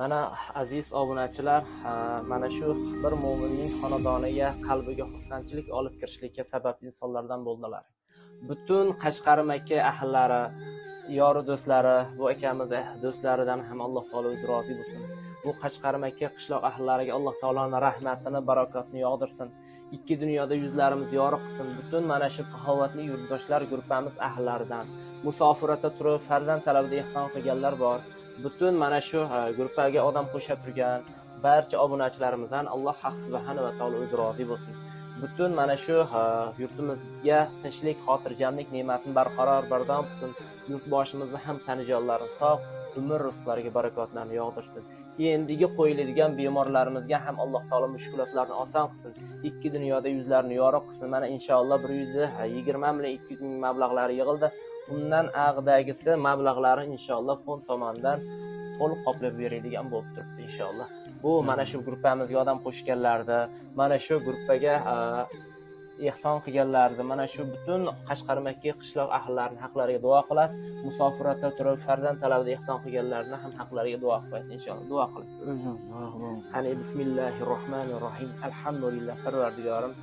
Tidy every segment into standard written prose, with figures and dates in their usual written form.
Mana aziz obunachilar, mana shu bir mo'minning xonadoniga, qalbiga xursandchilik olib kirishlikka sababli insonlardan bo'ldilar. Butun Qashqari Makka ahllari, yori do'stlari, bu akamiz do'stlaridan ham Alloh taolo o'zi rozi bo'lsin. Bu Qashqari Makka qishloq ahllariga Alloh taoloning rahmatini, barakotini yog'dirsin. Ikki dunyoda yuzlarimiz yorug' qilsin. Butun mana shu saxovatli yurtdoshlar guruhimiz ahllaridan, musofirata turib farzand talabida ehson qilganlar bor. Butun mana shu guruhga odam qo'shib turgan barcha obunachilarimizdan Alloh subhanahu va taolo o'zi rozi bo'lsin. Butun mana shu yurtimizga tinchlik, xotirjamlik ne'matini barqaror bardom qilsin. Yurtboshimizni ham tanijonlarini sog', umr rizqlariga barakotlarni yog'dirsin. Endigi qo'yiladigan bemorlarimizga ham Alloh taolo mushkulotlarni oson qilsin. Ikki dunyoda yuzlarini yorug' qilsin. Mana inshaalloh 120 million 200 ming mablag'lari yig'ildi. Undan ag'dagisi mablag'lari inshaalloh fond tomonidan to'liq qoplab beradigan bo'lib turibdi inshaalloh. Bu mana shu guruhimizga odam qo'shganlarda, mana shu guruhga ehson qilganlarda, mana shu butun Qashqari Makka qishloq ahllarining haqlariga duo qilasiz. Musofiratda turib farzand talabida ehson qilganlarning ham haqlariga duo qilasiz inshaalloh. Duo qiling. Qani bismillahirrohmanirrohim. Alhamdulillah Parvardigorim.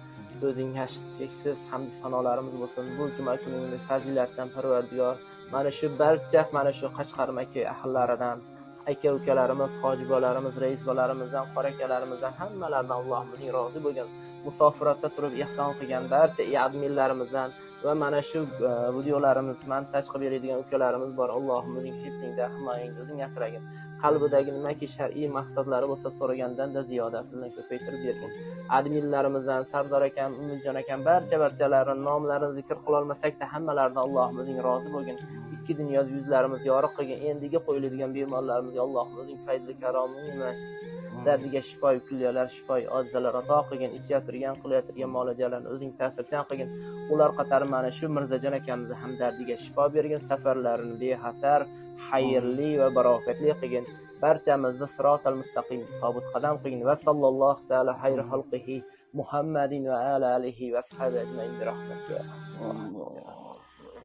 O'zingga cheksiz hamd sanolarimiz bo'lsin. Bu juma kunining fazilatdan Parvardigor, mana shu barcha mana shu Qashqari Makka ahllaridan, aka-ukalarimiz, hoji bolarimiz, rais bolarimizdan, qora akalarimizdan hammalaridan Allohning rozi bo'lgan, musofiratda turib ihson qilgan barcha adminlarimizdan va mana shu videolarimiz montaj qilib beradigan ukalarimiz bor. Allohim o'zing hifzingda, himoyangda o'zing asragin. Qalbidagi nimaki shar'iy maqsadlari bo'lsa so'ragandan-da ziyodasidan ko'paytirib bergin. Adminlarimizdan Sardor akam, Umidjon akam barchalarini nomlarini zikr qila olmasak-da hammalaridan Allohim o'zing rozi bo'lgin. Ikki dunyoda yuzlarimiz yorug' qilgin. Endigi qo'yiladigan bemorlarimizga Allohim o'zing fayzli karomingni dardiga shifo, kulliyalar shifo, ojizlar ato qilgin. Ichayotgan, qilayotgan muolajalarni o'zing ta'sirchan qilgin. Ular qatori mana shu Mirzajon akamizni ham dardiga shifo bergin. Safarlarini bexatar, xayrli va barokatli qilgin. Barchamizni sirotal mustaqim sobit qadam qilgin. Va sallallohu taala xayri xalqihi Muhammadin va ala alihi va ashabihi ajmain bi rahmatihi.